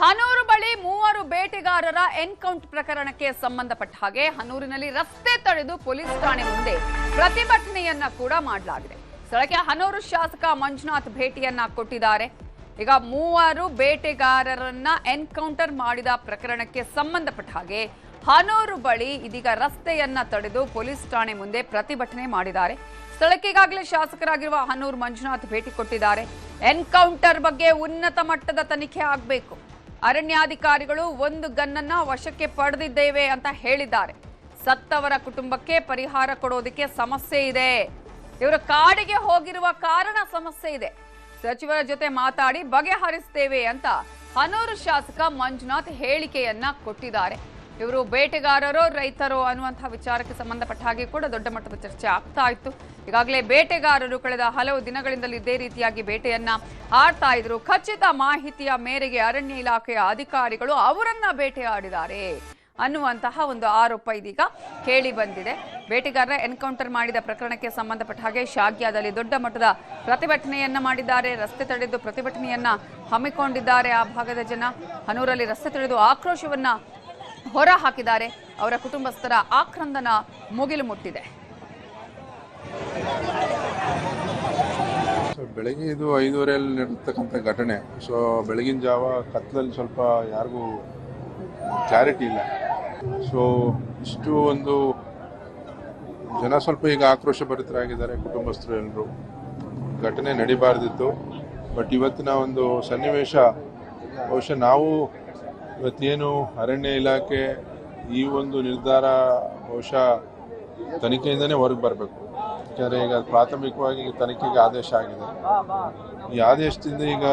ಹನೂರು ಬಳಿ ಮೂವರು ಬೇಟೆಗಾರರ ಎನ್ಕೌಂಟರ್ ಪ್ರಕರಣಕ್ಕೆ ಸಂಬಂಧಪಟ್ಟ ಹಾಗೆ ಹನೂರಿನಲ್ಲಿ ರಸ್ತೆ ತಡೆದು ಪೊಲೀಸ್ ಠಾಣೆ ಮುಂದೆ ಪ್ರತಿಭಟನೆಯನ್ನ ಕೂಡ ಮಾಡಲಾಗಿದೆ. ಸ್ಥಳಕ್ಕೆ ಹನೂರು ಶಾಸಕ ಮಂಜುನಾಥ್ ಭೇಟಿಯನ್ನ ಕೊಟ್ಟಿದ್ದಾರೆ. ಈಗ ಮೂವರು ಬೇಟೆಗಾರರನ್ನ ಎನ್ಕೌಂಟರ್ ಮಾಡಿದ ಪ್ರಕರಣಕ್ಕೆ ಸಂಬಂಧಪಟ್ಟ ಹಾಗೆ ಹನೂರು ಬಳಿ ಇದೀಗ ರಸ್ತೆಯನ್ನ ತಡೆದು ಪೊಲೀಸ್ ಠಾಣೆ ಮುಂದೆ ಪ್ರತಿಭಟನೆ ಮಾಡಿದ್ದಾರೆ. ಸ್ಥಳಕ್ಕೆ ಈಗಾಗಲೇ ಶಾಸಕರಾಗಿರುವ ಹನೂರು ಮಂಜುನಾಥ್ ಭೇಟಿ ಕೊಟ್ಟಿದ್ದಾರೆ. ಎನ್ಕೌಂಟರ್ ಬಗ್ಗೆ ಉನ್ನತ ಮಟ್ಟದ ತನಿಖೆ ಆಗಬೇಕು. ಅರಣ್ಯಾಧಿಕಾರಿಗಳು ಒಂದು ಗನ್ನನ್ನ ವಶಕ್ಕೆ ಪಡೆದಿದ್ದೇವೆ ಅಂತ ಹೇಳಿದ್ದಾರೆ. ಸತ್ತವರ ಕುಟುಂಬಕ್ಕೆ ಪರಿಹಾರ ಕೊಡೋದಕ್ಕೆ ಸಮಸ್ಯೆ ಇದೆ. ಇವರು ಕಾಡಿಗೆ ಹೋಗಿರುವ ಕಾರಣ ಸಮಸ್ಯೆ ಇದೆ. ಸಚಿವರ ಜೊತೆ ಮಾತಾಡಿ ಬಗೆಹರಿಸ್ತೇವೆ ಅಂತ ಹನೂರು ಶಾಸಕ ಮಂಜುನಾಥ್ ಹೇಳಿಕೆಯನ್ನ ಕೊಟ್ಟಿದ್ದಾರೆ. ಇವರು ಬೇಟೆಗಾರರೋ ರೈತರೋ ಅನ್ನುವಂತಹ ವಿಚಾರಕ್ಕೆ ಸಂಬಂಧಪಟ್ಟ ಹಾಗೆ ಕೂಡ ದೊಡ್ಡ ಮಟ್ಟದ ಚರ್ಚೆ ಆಗ್ತಾ ಇತ್ತು. ಈಗಾಗಲೇ ಬೇಟೆಗಾರರು ಕಳೆದ ಹಲವು ದಿನಗಳಿಂದಲೂ ಇದೇ ರೀತಿಯಾಗಿ ಬೇಟೆಯನ್ನ ಆಡ್ತಾ ಇದ್ರು. ಖಚಿತ ಮಾಹಿತಿಯ ಮೇರೆಗೆ ಅರಣ್ಯ ಇಲಾಖೆಯ ಅಧಿಕಾರಿಗಳು ಅವರನ್ನ ಬೇಟೆಯಾಡಿದ್ದಾರೆ ಅನ್ನುವಂತಹ ಒಂದು ಆರೋಪ ಇದೀಗ ಕೇಳಿ ಬಂದಿದೆ. ಬೇಟೆಗಾರರ ಎನ್ಕೌಂಟರ್ ಮಾಡಿದ ಪ್ರಕರಣಕ್ಕೆ ಸಂಬಂಧಪಟ್ಟ ಹಾಗೆ ಶಾಗ್ಯಾದಲ್ಲಿ ದೊಡ್ಡ ಮಟ್ಟದ ಪ್ರತಿಭಟನೆಯನ್ನ ಮಾಡಿದ್ದಾರೆ. ರಸ್ತೆ ತಡೆದು ಪ್ರತಿಭಟನೆಯನ್ನ ಹಮ್ಮಿಕೊಂಡಿದ್ದಾರೆ ಆ ಭಾಗದ ಜನ. ಹನೂರಲ್ಲಿ ರಸ್ತೆ ತಡೆದು ಆಕ್ರೋಶವನ್ನ ಹೊರ ಹಾಕಿದ್ದಾರೆ. ಅವರ ಕುಟುಂಬಸ್ಥರ ಆಕ್ರಂದನ ಮುಗಿಲು ಮುಟ್ಟಿದೆ. ಬೆಳಗ್ಗೆ ಇದು 5:30 ನಡೆರ್ತಕ್ಕಂಥ ಘಟನೆ. ಸೊ ಬೆಳಗಿನ ಜಾವ ಕತ್ಲಲ್ಲಿ ಸ್ವಲ್ಪ ಯಾರಿಗೂ ಕ್ಲಾರಿಟಿ ಇಲ್ಲ. ಸೊ ಇಷ್ಟು ಒಂದು ಜನ ಸ್ವಲ್ಪ ಈಗ ಆಕ್ರೋಶ ಭರಿತರಾಗಿದ್ದಾರೆ ಕುಟುಂಬಸ್ಥರು ಎಲ್ಲರೂ. ಘಟನೆ ನಡಿಬಾರ್ದಿತ್ತು. ಬಟ್ ಇವತ್ತಿನ ಒಂದು ಸನ್ನಿವೇಶ ಬಹುಶಃ ನಾವು ಇವತ್ತೇನು ಅರಣ್ಯ ಇಲಾಖೆ ಈ ಒಂದು ನಿರ್ಧಾರ ಬಹುಶಃ ತನಿಖೆಯಿಂದನೇ ಹೊರಗೆ ಬರಬೇಕು. ಯಾಕೆಂದರೆ ಈಗ ಪ್ರಾಥಮಿಕವಾಗಿ ತನಿಖೆಗೆ ಆದೇಶ ಆಗಿದೆ. ಈ ಆದೇಶದಿಂದ ಈಗ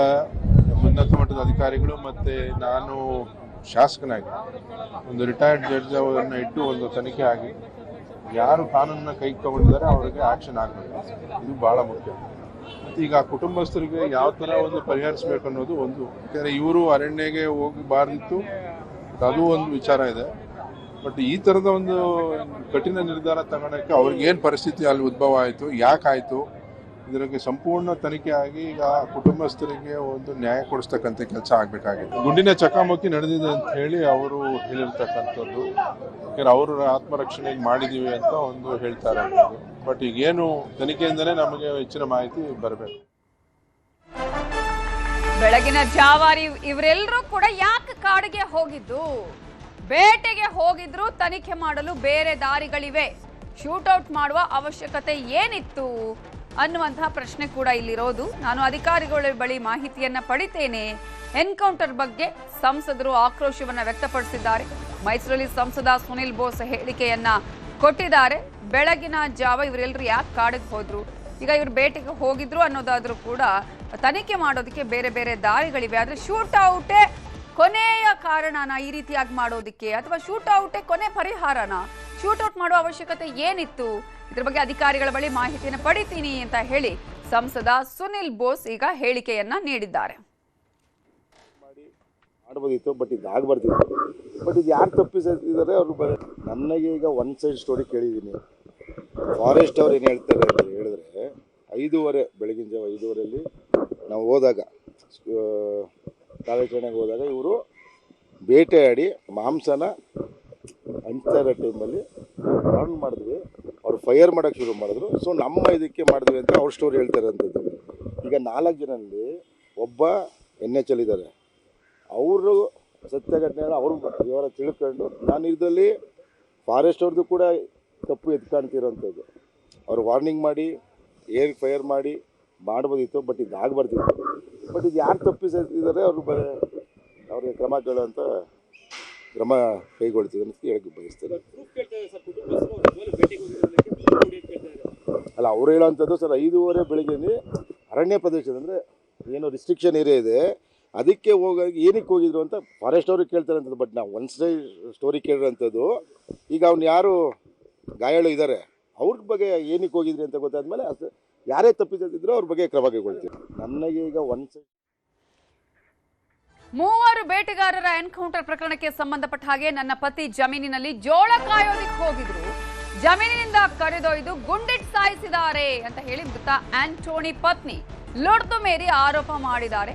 ಉನ್ನತ ಮಟ್ಟದ ಅಧಿಕಾರಿಗಳು ಮತ್ತು ನಾನು ಶಾಸಕನಾಗಿ ಒಂದು ರಿಟೈರ್ಡ್ ಜಡ್ಜ್ ಅವರನ್ನ ಇಟ್ಟು ಒಂದು ತನಿಖೆ ಆಗಿ ಯಾರು ಕಾನೂನನ್ನ ಕೈಗೆ ತಗೊಂಡಿದ್ದಾರೆ ಅವರಿಗೆ ಆಕ್ಷನ್ ಆಗಬೇಕು. ಇದು ಭಾಳ ಮುಖ್ಯ. ಮತ್ತು ಈಗ ಕುಟುಂಬಸ್ಥರಿಗೆ ಯಾವ ಥರ ಒಂದು ಪರಿಹರಿಸಬೇಕು ಅನ್ನೋದು ಒಂದು. ಯಾಕೆಂದರೆ ಇವರು ಅರಣ್ಯಗೆ ಹೋಗಬಾರ್ದಿತ್ತು, ಅದು ಒಂದು ವಿಚಾರ ಇದೆ. ಬಟ್ ಈ ಥರದ ಒಂದು ಕಠಿಣ ನಿರ್ಧಾರ ತಗೊಳ್ಳೋಕ್ಕೆ ಅವ್ರಿಗೇನು ಪರಿಸ್ಥಿತಿ ಅಲ್ಲಿ ಉದ್ಭವ ಆಯಿತು, ಯಾಕಾಯಿತು, ಇದಕ್ಕೆ ಸಂಪೂರ್ಣ ತನಿಖೆ ಆಗಿ ಈಗ ಕುಟುಂಬಸ್ಥರಿಗೆ ಒಂದು ನ್ಯಾಯ ಕೊಡಿಸ್ತಕ್ಕಂಥ ಕೆಲಸ ಆಗಬೇಕಾಗಿದೆ. ಗುಂಡಿನ ಚಕಮಕಿ ನಡೆದಿದೆ ಅಂತ ಹೇಳಿ ಅವರು ಹೇಳಿರ್ತಕ್ಕಂಥದ್ದು. ಯಾಕೆಂದರೆ ಅವರು ಆತ್ಮರಕ್ಷಣೆಗೆ ಮಾಡಿದ್ದೀವಿ ಅಂತ ಒಂದು ಹೇಳ್ತಾರೆ. ಬಟ್ ಈಗೇನು ತನಿಖೆಯಿಂದಲೇ ನಮಗೆ ಹೆಚ್ಚಿನ ಮಾಹಿತಿ ಬರಬೇಕು. ಬೆಳಗಿನ ಜಾವಾರಿ ಇವರೆಲ್ಲರೂ ಕೂಡ ಯಾಕೆ ಕಾಡಿಗೆ ಹೋಗಿದ್ದು? ಬೇಟೆಗೆ ಹೋಗಿದ್ರು. ತನಿಖೆ ಮಾಡಲು ಬೇರೆ ದಾರಿಗಳಿವೆ. ಶೂಟೌಟ್ ಮಾಡುವ ಅವಶ್ಯಕತೆ ಏನಿತ್ತು ಅನ್ನುವಂತಹ ಪ್ರಶ್ನೆ ಕೂಡ ಇಲ್ಲಿರೋದು. ನಾನು ಅಧಿಕಾರಿಗಳ ಬಳಿ ಮಾಹಿತಿಯನ್ನ ಪಡಿತೇನೆ. ಎನ್ಕೌಂಟರ್ ಬಗ್ಗೆ ಸಂಸದರು ಆಕ್ರೋಶವನ್ನ ವ್ಯಕ್ತಪಡಿಸಿದ್ದಾರೆ. ಮೈಸೂರಲ್ಲಿ ಸಂಸದ ಸುನಿಲ್ ಬೋಸ್ ಹೇಳಿಕೆಯನ್ನ ಕೊಟ್ಟಿದ್ದಾರೆ. ಬೆಳಗಿನ ಜಾವ ಇವರೆಲ್ಲರೂ ಯಾಕೆ ಕಾಡಿಗೆ ಹೋದ್ರು, ಈಗ ಇವರು ಬೇಟೆಗೆ ಹೋಗಿದ್ರು ಅನ್ನೋದಾದ್ರೂ ಕೂಡ ತನಿಖೆ ಮಾಡೋದಕ್ಕೆ ಬೇರೆ ಬೇರೆ ದಾರಿಗಳಿವೆ. ಆದ್ರೆ ಶೂಟೌಟೇ ಕೊನೆಯ ಕಾರಣನ ಈ ರೀತಿಯಾಗಿ ಮಾಡೋದಕ್ಕೆ, ಅಥವಾ ಶೂಟೌಟೇ ಕೊನೆ ಪರಿಹಾರನ? ಶೂಟೌಟ್ ಮಾಡುವ ಅವಶ್ಯಕತೆ ಏನಿತ್ತು? ಇದ್ರ ಬಗ್ಗೆ ಅಧಿಕಾರಿಗಳ ಬಳಿ ಮಾಹಿತಿಯನ್ನು ಪಡಿತೀನಿ ಅಂತ ಹೇಳಿ ಸಂಸದ ಸುನಿಲ್ ಬೋಸ್ ಈಗ ಹೇಳಿಕೆಯನ್ನ ನೀಡಿದ್ದಾರೆ. ಮಾಡಬಹುದಿತ್ತು, ಬಟ್ ಇದು ಆಗಬಾರ್ದಿತ್ತು. ಬಟ್ ಇದು ಯಾರು ತಪ್ಪಿಸಿದ್ದಾರೆ ಅವರು. ನನಗೆ ಈಗ ಒನ್ ಸೈಡ್ ಸ್ಟೋರಿ ಕೇಳಿದ್ದೀನಿ. ಫಾರೆಸ್ಟ್ ಅವ್ರು ಏನು ಹೇಳ್ತಾರೆ ಅಂತ ಹೇಳಿದ್ರೆ 5:30 ಬೆಳಗಿನ ಜಾವ 5:30 ನಾವು ಹೋದಾಗ, ಕಾರ್ಯಾಚರಣೆಗೆ ಹೋದಾಗ ಇವರು ಬೇಟೆಯಾಡಿ ಮಾಂಸನ ಹಂಚ್ತಾ ಇರೋ ಟೈಮಲ್ಲಿ ರನ್ ಮಾಡಿದ್ವಿ. ಅವ್ರು ಫೈರ್ ಮಾಡೋಕ್ಕೆ ಶುರು ಮಾಡಿದ್ರು. ಸೊ ನಮ್ಮ ಇದಕ್ಕೆ ಮಾಡಿದ್ವಿ ಅಂತ ಅವ್ರ ಸ್ಟೋರಿ ಹೇಳ್ತಾರೆ ಅಂಥದ್ದು. ಈಗ 4 ಜನರಲ್ಲಿ ಒಬ್ಬ NHL ಇದ್ದಾರೆ. ಅವರು ಸತ್ಯ ಘಟನೆ ಅವರು ವಿವರ ತಿಳ್ಕೊಂಡು, ನಾನು ಇದರಲ್ಲಿ ಫಾರೆಸ್ಟ್ ಅವ್ರದ್ದು ಕೂಡ ತಪ್ಪು ಎತ್ಕಾಣ್ತಿರೋಂಥದ್ದು. ಅವ್ರು ವಾರ್ನಿಂಗ್ ಮಾಡಿ ಏರ್ ಫೈರ್ ಮಾಡಿ ಮಾಡ್ಬೋದಿತ್ತು, ಬಟ್ ಇದು ಆಗಬಾರ್ದಿತ್ತು. ಬಟ್ ಇದು ಯಾರು ತಪ್ಪಿಸಿದ್ದಾರೆ ಅವ್ರಿಗೆ ಕ್ರಮ ಕೇಳುವಂಥ ಕ್ರಮ ಕೈಗೊಳ್ತೀವಿ ಅಂತ ಹೇಳಕ್ಕೆ ಬಯಸ್ತಾರೆ. ಅಲ್ಲ, ಅವ್ರು ಹೇಳೋವಂಥದ್ದು ಸರ್ 5:30 ಬೆಳಗ್ಗೆ ಅರಣ್ಯ ಪ್ರದೇಶ ಅಂದರೆ ಏನು ರಿಸ್ಟ್ರಿಕ್ಷನ್ ಏರಿಯಾ ಇದೆ, ಅದಕ್ಕೆ ಹೋಗಾಗಿ ಏನಕ್ಕೆ ಹೋಗಿದ್ರು ಅಂತ ಫಾರೆಸ್ಟ್ ಅವ್ರಿಗೆ ಕೇಳ್ತಾರೆ ಅಂಥದ್ದು. ಬಟ್ ನಾವು ಒನ್ ಸೈಡ್ ಸ್ಟೋರಿ ಕೇಳಿರೋಂಥದ್ದು. ಈಗ ಅವ್ನು ಯಾರು ಗಾಯಾಳು ಇದ್ದಾರೆ ಅವ್ರ ಬಗ್ಗೆ ಏನಕ್ಕೆ ಹೋಗಿದ್ರಿ ಅಂತ ಗೊತ್ತಾದ್ಮೇಲೆ ಯಾರೇ ತಪ್ಪಿಸಿದ್ರು ಅವ್ರ ಬಗ್ಗೆ ಕ್ರಮ ಕೈಗೊಳ್ತೀವಿ. ನನಗೆ ಈಗ ಒನ್ ಸೈಡ್ ಮೂವರು ಬೇಟೆಗಾರರ ಎನ್ಕೌಂಟರ್ ಪ್ರಕರಣಕ್ಕೆ ಸಂಬಂಧಪಟ್ಟ ಹಾಗೆ ನನ್ನ ಪತಿ ಜಮೀನಿನಲ್ಲಿ ಜೋಳ ಕಾಯೋದಕ್ಕೆ ಹೋಗಿದ್ರು, ಜಮೀನಿನಿಂದ ಕರೆದೊಯ್ದು ಗುಂಡಿಟ್ಟು ಸಾಯಿಸಿದ್ದಾರೆ ಅಂತ ಹೇಳಿ ಮೃತ ಆಂಟೋನಿ ಪತ್ನಿ ಲೊಡ್ದು ಮೇರಿ ಆರೋಪ ಮಾಡಿದ್ದಾರೆ.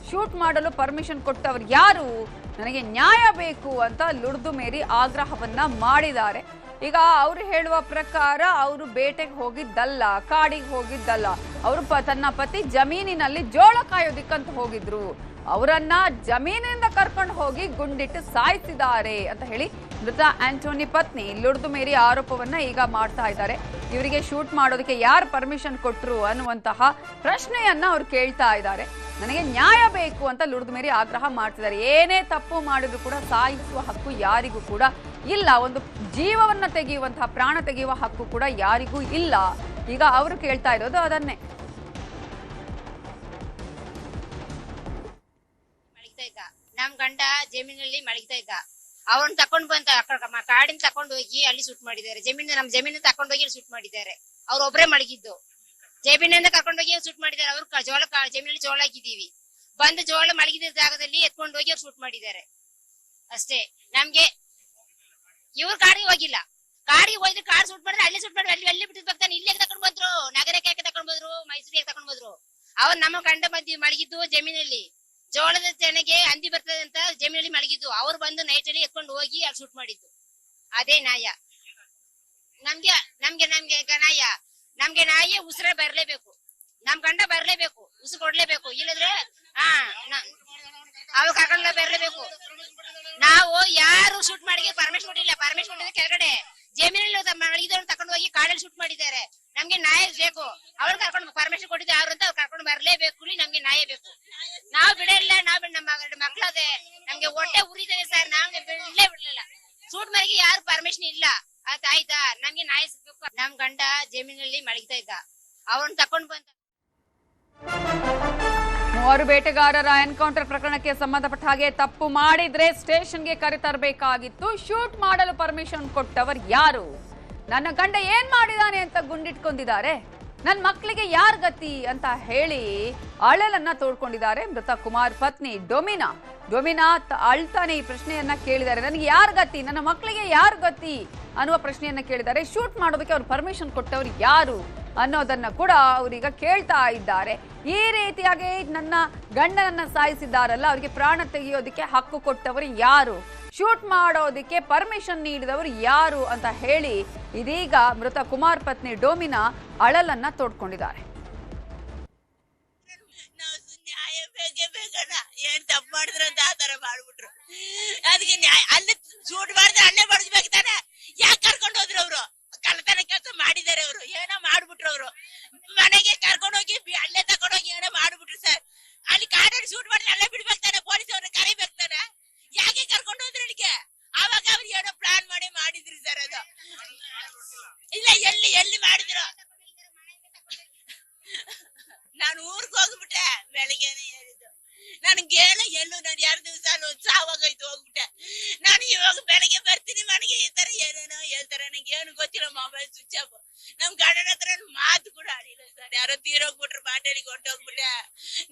ಶೂಟ್ ಮಾಡಲು ಪರ್ಮಿಷನ್ ಕೊಟ್ಟವರು ಯಾರು? ನನಗೆ ನ್ಯಾಯ ಬೇಕು ಅಂತ ಲುಡ್ದು ಮೇರಿ ಆಗ್ರಹವನ್ನ ಮಾಡಿದ್ದಾರೆ. ಈಗ ಅವರು ಹೇಳುವ ಪ್ರಕಾರ ಅವರು ಬೇಟೆಗೆ ಹೋಗಿದ್ದಲ್ಲ, ಕಾಡಿಗೆ ಹೋಗಿದ್ದಲ್ಲ, ಅವರು ತನ್ನ ಪತಿ ಜಮೀನಿನಲ್ಲಿ ಜೋಳ ಕಾಯೋದಿಕ್ಕಂತ ಹೋಗಿದ್ರು. ಅವರನ್ನ ಜಮೀನಿನಿಂದ ಕರ್ಕೊಂಡು ಹೋಗಿ ಗುಂಡಿಟ್ಟು ಸಾಯಿಸಿದ್ದಾರೆ ಅಂತ ಹೇಳಿ ಮೃತ ಆಂಟೋನಿ ಪತ್ನಿ ಲುಡ್ದು ಮೇರಿ ಆರೋಪವನ್ನ ಈಗ ಮಾಡ್ತಾ ಇದ್ದಾರೆ. ಇವರಿಗೆ ಶೂಟ್ ಮಾಡೋದಕ್ಕೆ ಯಾರು ಪರ್ಮಿಷನ್ ಕೊಟ್ರು ಅನ್ನುವಂತಹ ಪ್ರಶ್ನೆಯನ್ನ ಅವ್ರು ಕೇಳ್ತಾ ಇದ್ದಾರೆ. ನನಗೆ ನ್ಯಾಯ ಬೇಕು ಅಂತ ಲುಡ್ದು ಮೇರಿ ಆಗ್ರಹ ಮಾಡ್ತಿದ್ದಾರೆ. ಏನೇ ತಪ್ಪು ಮಾಡಿದ್ರು ಕೂಡ ಸಾಯಿಸುವ ಹಕ್ಕು ಯಾರಿಗೂ ಕೂಡ ಇಲ್ಲ. ಒಂದು ಜೀವವನ್ನ ತೆಗೆಯುವಂತಹ, ಪ್ರಾಣ ತೆಗೆಯುವ ಹಕ್ಕು ಕೂಡ ಯಾರಿಗೂ ಇಲ್ಲ. ಈಗ ಅವರು ಕೇಳ್ತಾ ಇರೋದು ಅದನ್ನೇ. ನಮ್ ಗಂಡ ಜಮೀನಲ್ಲಿ ಮಲಗ್ತಾ ಇದ್ದ. ಅವನ್ ತಕೊಂಡ್ ಬಂತ ಕಾಡಿನ ತಕೊಂಡ್ ಹೋಗಿ ಅಲ್ಲಿ ಶೂಟ್ ಮಾಡಿದ್ದಾರೆ. ನಮ್ ಜಮೀನ ತಕೊಂಡ್ ಹೋಗಿ ಶೂಟ್ ಮಾಡಿದ್ದಾರೆ. ಅವ್ರ ಒಬ್ರೇ ಮಲಗಿದ್ದು. ಜಮೀನಿಂದ ಕರ್ಕೊಂಡ್ ಹೋಗಿ ಶೂಟ್ ಮಾಡಿದ್ದಾರೆ. ಅವ್ರು ಜಮೀನಲ್ಲಿ ಜೋಳ ಹಾಕಿದೀವಿ. ಬಂದು ಜೋಳ ಮಲಗಿದ ಜಾಗದಲ್ಲಿ ಎತ್ಕೊಂಡ್ ಹೋಗಿ ಅವ್ರು ಶೂಟ್ ಮಾಡಿದ್ದಾರೆ ಅಷ್ಟೇ. ನಮ್ಗೆ ಇವ್ರು ಕಾಡಿಗೆ ಹೋಗಿಲ್ಲ. ಕಾಡಿಗೆ ಹೋಗಿದ್ರೆ ಕಾಡ್ ಶೂಟ್ ಮಾಡಿದ್ರೆ ಅಲ್ಲೇ ಶೂಟ್ ಮಾಡಿದ್ರೆ ಅಲ್ಲಿ ಬಿಟ್ಟಿರ್ಬೇಕಾನೆ. ಇಲ್ಲೇ ತಕೊಂಡ್ ಬಂದ್ರು, ನಗರಕ್ಕೆ ಯಾಕೆ ತಕೊಂಡ್ ಬಂದ್ರು, ಮೈಸೂರಿಗೆ ತಕೊಂಡ್ ಬಂದ್ರು. ಅವ್ರು ನಮ್ಮ ಗಂಡ ಬಂದಿ ಮಲಗಿದ್ದು ಜಮೀನಲ್ಲಿ ಜೋಳದ ತೆನೆಗೆ ಹಂದಿ ಬರ್ತದೆ ಅಂತ ಜಮೀನಲ್ಲಿ ಮಲಗಿದ್ದು. ಅವ್ರು ಬಂದು ನೈಟ್ ಅಲ್ಲಿ ಎತ್ಕೊಂಡು ಹೋಗಿ ಅಲ್ಲಿ ಶೂಟ್ ಮಾಡಿದ್ದು. ಅದೇ ನ್ಯಾಯ ನಮ್ಗೆ. ನಮ್ಗೆ ನ್ಯಾಯ, ನಮ್ಗೆ ನ್ಯಾಯ. ಉಸಿರೇ ಬರ್ಲೇಬೇಕು, ನಮ್ ಗಂಡ ಬರ್ಲೇಬೇಕು, ಉಸಿರು ಕೊಡ್ಲೇಬೇಕು. ಇಲ್ಲದ್ರೆ ಅವ್ರು ಕರ್ಕೊಂಡ ಬರ್ಲೇಬೇಕು. ನಾವು ಯಾರು ಶೂಟ್ ಮಾಡಿ ಪರ್ಮಿಷನ್ ಕೊಟ್ಟಿಲ್ಲ. ಪರ್ಮಿಷನ್ ಕೊಟ್ಟಿದ್ರೆ ಕೆಳಗಡೆ ಜಮೀನಲ್ಲಿ ಮಲಗಿದವ್ರನ್ನ ತಕೊಂಡು ಹೋಗಿ ಕಾಡಲ್ಲಿ ಶೂಟ್ ಮಾಡಿದ್ದಾರೆ. ನಮ್ಗೆ ನ್ಯಾಯ ಬೇಕು. ಅವ್ರು ಕರ್ಕೊಂಡು ಪರ್ಮಿಷನ್ ಕೊಟ್ಟಿದ್ದೆ ಅವ್ರು ಅಂತ ಅವ್ರು ಕರ್ಕೊಂಡು ಬರ್ಲೇಬೇಕು. ನಮ್ಗೆ ನ್ಯಾಯ ಬೇಕು. ನಾವ್ ಬಿಡಲ್ಲ. ನಾವ್ ನಮ್ಮ ಮಕ್ಳದೆ ನಮ್ಗೆ ಹೊಟ್ಟೆ ಉರಿತದೆ ಸರ್. ನಾವ್ ಬಿಡ್ಲಿಲ್ಲ. ಶೂಟ್ ಮಾಡಿಗೆ ಯಾರು ಪರ್ಮಿಷನ್ ಇಲ್ಲ. ಆಯ್ತಾ, ನಮ್ಗೆ ನ್ಯಾಯ ಸಿಗ್ಬೇಕು. ನಮ್ ಗಂಡ ಜಮೀನಲ್ಲಿ ಮಲಗ್ತಾ ಇದ್ದ. ಅವ್ರನ್ನ ತಕೊಂಡ್ ಬಂದ. ಮೂವರು ಬೇಟೆಗಾರರ ಎನ್ಕೌಂಟರ್ ಪ್ರಕರಣಕ್ಕೆ ಸಂಬಂಧಪಟ್ಟ ಹಾಗೆ ತಪ್ಪು ಮಾಡಿದ್ರೆ ಸ್ಟೇಷನ್ಗೆ ಕರೆತರಬೇಕಾಗಿತ್ತು. ಶೂಟ್ ಮಾಡಲು ಪರ್ಮಿಷನ್ ಕೊಟ್ಟವರು ಯಾರು? ನನ್ನ ಗಂಡ ಏನ್ ಮಾಡಿದಾನೆ ಅಂತ ಗುಂಡಿಟ್ಕೊಂಡಿದ್ದಾರೆ. ನನ್ನ ಮಕ್ಕಳಿಗೆ ಯಾರ್ ಗತಿ ಅಂತ ಹೇಳಿ ಅಳಲನ್ನ ತೋಡ್ಕೊಂಡಿದ್ದಾರೆ ಮೃತ ಕುಮಾರ್ ಪತ್ನಿ ಡೊಮಿನಾ. ಅಳ್ತಾನೆ ಈ ಪ್ರಶ್ನೆಯನ್ನ ಕೇಳಿದ್ದಾರೆ. ನನಗೆ ಯಾರ್ ಗತಿ, ನನ್ನ ಮಕ್ಕಳಿಗೆ ಯಾರ್ ಗತಿ ಅನ್ನುವ ಪ್ರಶ್ನೆಯನ್ನ ಕೇಳಿದ್ದಾರೆ. ಶೂಟ್ ಮಾಡೋದಕ್ಕೆ ಅವ್ರು ಪರ್ಮಿಷನ್ ಕೊಟ್ಟವರು ಯಾರು ಅನ್ನೋದನ್ನ ಕೂಡ ಅವರೀಗ ಕೇಳ್ತಾ ಇದ್ದಾರೆ. ಈ ರೀತಿಯಾಗಿ ನನ್ನ ಗಂಡನನ್ನ ಸಾಯಿಸಿದ್ದಾರಲ್ಲ, ಅವರಿಗೆ ಪ್ರಾಣ ತೆಗೆಯೋದಕ್ಕೆ ಹಕ್ಕು ಕೊಟ್ಟವರು ಯಾರು, ಶೂಟ್ ಮಾಡೋದಕ್ಕೆ ಪರ್ಮಿಷನ್ ನೀಡಿದವರು ಯಾರು ಅಂತ ಹೇಳಿ ಇದೀಗ ಮೃತ ಕುಮಾರ್ ಪತ್ನಿ ಡೊಮಿನಾ ಅಳಲನ್ನ ತೋಡ್ಕೊಂಡಿದ್ದಾರೆ. ಏನ್ ತಪ್ಪು ಮಾಡಿದ್ರ ಅಂತ ಆತರ ಮಾಡ್ಬಿಟ್ರು. ಅದಕ್ಕೆ ನ್ಯಾಯ ಅಲ್ಲಿ ಶೂಟ್ ಮಾಡಿದ್ರೆ ಅಲ್ಲೇ ಬಡಿಸ್ಬೇಕು ತಾನೆ. ಯಾಕೆ ಕರ್ಕೊಂಡು ಹೋದ್ರು? ಅವ್ರು ಕಳ್ಳತನ ಕೆಲಸ ಮಾಡಿದಾರೆ. ಅವ್ರು ಏನೋ ಮಾಡ್ಬಿಟ್ರು. ಅವ್ರು ಮನೆಗೆ ಕರ್ಕೊಂಡೋಗಿ ಅಲ್ಲೇ ತಕೊಂಡೋಗಿ ಏನೋ ಮಾಡ್ಬಿಟ್ರು ಸರ್. ಅಲ್ಲಿ ಕಾಡಲ್ಲಿ ಶೂಟ್ ಮಾಡಿದ್ರೆ ಅಲ್ಲೇ ಬಿಡ್ಬೇಕು ತಾನೆ. ಪೊಲೀಸ್ ಅವ್ರನ್ನ ಕರಿಬೇಕು ತಾನೆ. ಯಾಕೆ ಕರ್ಕೊಂಡು ಹೋದ್ರು ಅಲ್ಲಿಗೆ? ಅವಾಗ ಅವ್ರು ಏನೋ ಪ್ಲಾನ್ ಮಾಡಿದ್ರಿ ಸರ್. ಅದು ಇಲ್ಲ, ಎಲ್ಲಿ ಮಾಡಿದ್ರು. ನಾನು ಊರ್ಗ್ ಹೋಗ್ಬಿಟ್ಟೆ. ಬೆಳಿಗ್ಗೆನೆ ಹೇಳಿದ್ದು ನನ್ಗೇನು ಎಲ್ಲೂ ನಾನು 2 ದಿವಸ ಸಾವಾಗೈತು ಹೋಗ್ಬಿಟ್ಟೆ. ನಾನು ಇವಾಗ ಬೆಳಗ್ಗೆ ಬರ್ತೀನಿ ಮನೆಗೆ. ಈ ತರ ಏನೇನೋ ಹೇಳ್ತಾರೆ. ನಂಗೆ ಏನು ಗೊತ್ತಿಲ್ಲ. Mobile switch off. ನಮ್ ಗಂಡನ ಹತ್ರ ಮಾತು ಕೂಡ ಆಡಿಲ್ಲ ಸರ್. ಯಾರೋ ತೀರೋಗ್ಬಿಟ್ರು, ಬಾಟಲಿಗೆ ಹೊಂಟೋಗ್ಬಿಟ್ಟೆ.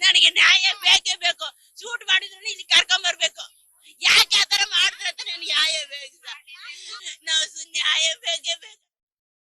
ನನಗೆ ನ್ಯಾಯ ಬೇಕೇ ಬೇಕು. ಶೂಟ್ ಮಾಡಿದ್ರು ಇಲ್ಲಿ ಕರ್ಕೊಂಡ್ ಬರ್ಬೇಕು. ಯಾಕೆ ಆತರ ಮಾಡಿದ್ರೆ ಅಂತ ನನ್ಗೆ ನ್ಯಾಯ ಬೇಕು ಸರ್. ನಾವು ನ್ಯಾಯ ಬೇಕೇ ಬೇಕು.